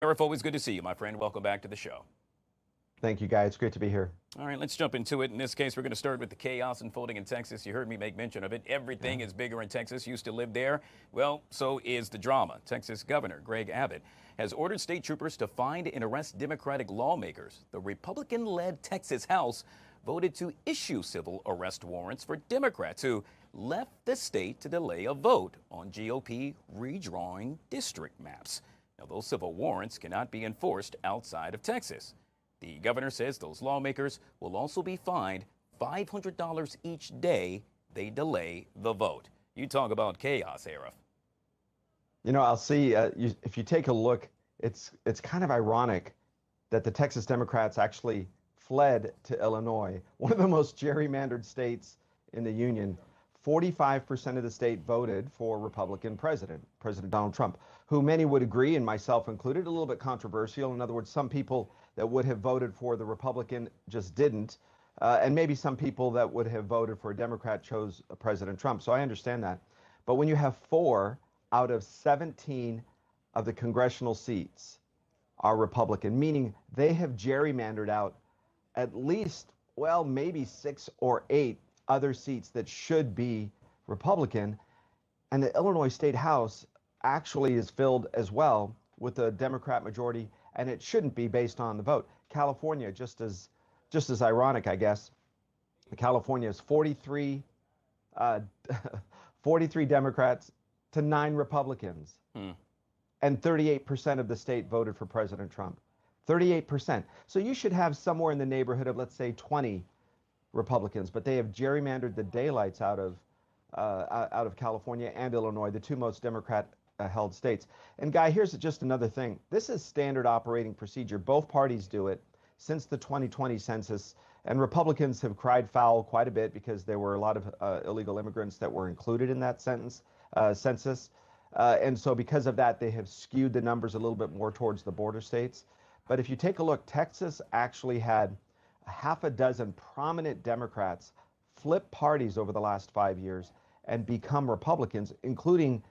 Arif, always good to see you, my friend. Welcome back to the show. Thank you, guys. Great to be here. All right, let's jump into it. In this case, we're going to start with the chaos unfolding in Texas. You heard me make mention of it. Everything is bigger in Texas. Used to live there. Well, so is the drama. Texas Governor Greg Abbott has ordered state troopers to find and arrest Democratic lawmakers. The Republican-led Texas House voted to issue civil arrest warrants for Democrats who left the state to delay a vote on GOP redrawing district maps. Now, those civil warrants cannot be enforced outside of Texas. The governor says those lawmakers will also be fined $500 each day they delay the vote. You talk about chaos, Arif. You know, I'll see, if you take a look, it's kind of ironic that the Texas Democrats actually fled to Illinois, one of the most gerrymandered states in the union. 45% of the state voted for Republican President Donald Trump, who many would agree, and myself included, a little bit controversial. In other words, some people that would have voted for the Republican just didn't, and maybe some people that would have voted for a Democrat chose President Trump. So I understand that. But when you have 4 out of 17 of the congressional seats are Republican, meaning they have gerrymandered out at least, well, maybe 6 or 8 other seats that should be Republican, and the Illinois State House actually is filled as well with a Democrat majority, and it shouldn't be based on the vote. California, just as ironic, I guess. California is 43 Democrats to 9 Republicans, and 38% of the state voted for President Trump. 38%. So you should have somewhere in the neighborhood of, let's say, 20 Republicans, but they have gerrymandered the daylights out of California and Illinois, the 2 most Democrat-held states. And Guy, here's just another thing. This is standard operating procedure. Both parties do it since the 2020 census, and Republicans have cried foul quite a bit because there were a lot of illegal immigrants that were included in that census. And so because of that, they have skewed the numbers a little bit more towards the border states. But if you take a look, Texas actually had half a dozen prominent Democrats flip parties over the last 5 years and become Republicans, including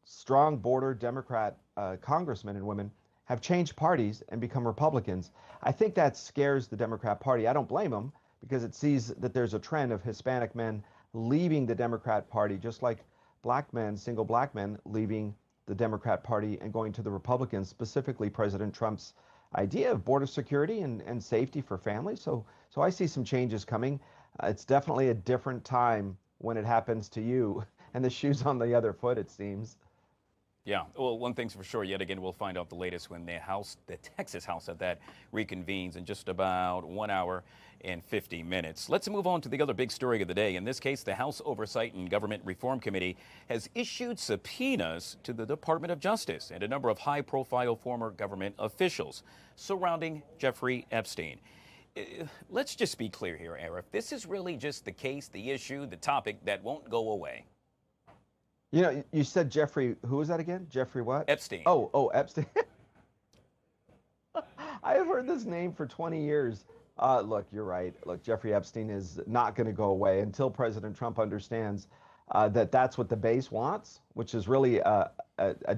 strong border Democrat congressmen and women have changed parties and become Republicans. I think that scares the Democrat Party. I don't blame them, because it sees that there's a trend of Hispanic men leaving the Democrat Party, just like black men, single black men, leaving the Democrat Party and going to the Republicans, specifically President Trump's idea of border security and safety for families. So I see some changes coming. It's definitely a different time when it happens to you, and the shoe's on the other foot, it seems. Yeah, well, one thing's for sure, yet again, we'll find out the latest when the Texas House at that reconvenes in just about 1 hour and 50 minutes. Let's move on to the other big story of the day. In this case, the House Oversight and Government Reform Committee has issued subpoenas to the Department of Justice and a number of high-profile former government officials surrounding Jeffrey Epstein. Let's just be clear here, Arif. This is really just the case, the issue, the topic that won't go away. You know, you said Jeffrey, who was that again? Jeffrey what? Epstein. Oh, Epstein. I have heard this name for 20 years. Look, you're right. Look, Jeffrey Epstein is not going to go away until President Trump understands that that's what the base wants, which is really a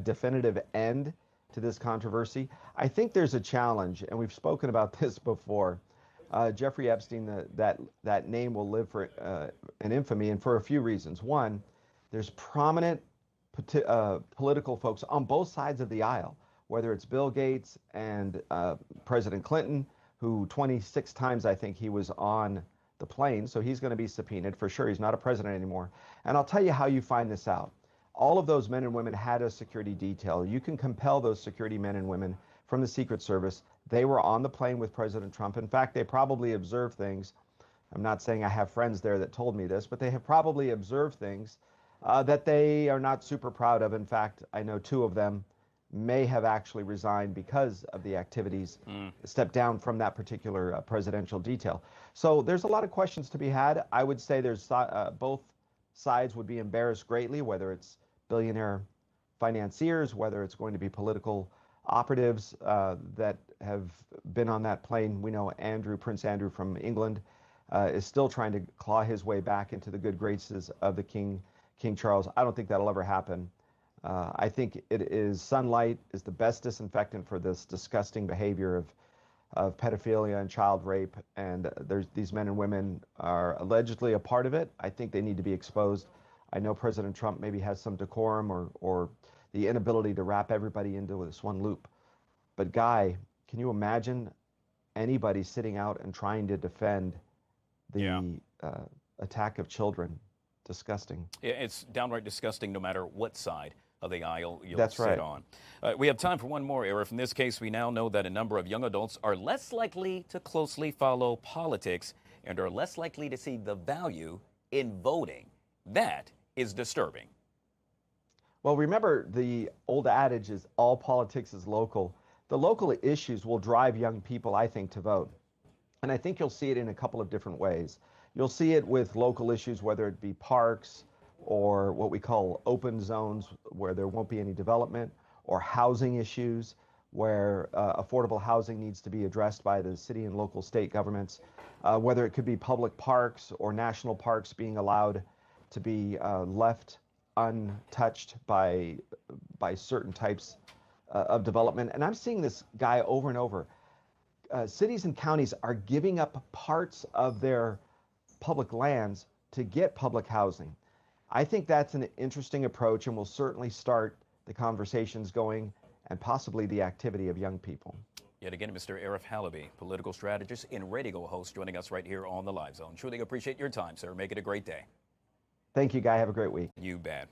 definitive end to this controversy. I think there's a challenge, and we've spoken about this before. Jeffrey Epstein, that name will live for in infamy, and for a few reasons. One, there's prominent political folks on both sides of the aisle, whether it's Bill Gates and President Clinton, who 26 times I think he was on the plane, so he's going to be subpoenaed for sure. He's not a president anymore. And I'll tell you how you find this out. All of those men and women had a security detail. You can compel those security men and women from the Secret Service. They were on the plane with President Trump. In fact, they probably observed things. I'm not saying I have friends there that told me this, but they have probably observed things that they are not super proud of. In fact, I know 2 of them may have actually resigned because of the activities, stepped down from that particular presidential detail. So there's a lot of questions to be had. I would say there's both sides would be embarrassed greatly, whether it's billionaire financiers, whether it's going to be political operatives that have been on that plane. We know Prince Andrew from England is still trying to claw his way back into the good graces of the King Charles. I don't think that'll ever happen. I think sunlight is the best disinfectant for this disgusting behavior of pedophilia and child rape. And these men and women are allegedly a part of it. I think they need to be exposed. I know President Trump maybe has some decorum or the inability to wrap everybody into this one loop. But Guy, can you imagine anybody sitting out and trying to defend the attack of children? Disgusting. Yeah, it's downright disgusting no matter what side of the aisle you'll That's sit right. on. We have time for one more, Arif. In this case, we now know that a number of young adults are less likely to closely follow politics and are less likely to see the value in voting. That is disturbing. Well, remember the old adage is all politics is local. The local issues will drive young people, I think, to vote. And I think you'll see it in a couple of different ways. You'll see it with local issues, whether it be parks or what we call open zones where there won't be any development, or housing issues where affordable housing needs to be addressed by the city and local state governments, whether it could be public parks or national parks being allowed to be left untouched by certain types of development. And I'm seeing this, Guy, over and over. Cities and counties are giving up parts of their public lands to get public housing. I think that's an interesting approach and will certainly start the conversations going and possibly the activity of young people. Yet again, Mr. Arif Halaby, political strategist and radio host, joining us right here on the Live Zone. Truly appreciate your time, sir. Make it a great day. Thank you, Guy. Have a great week. You bet.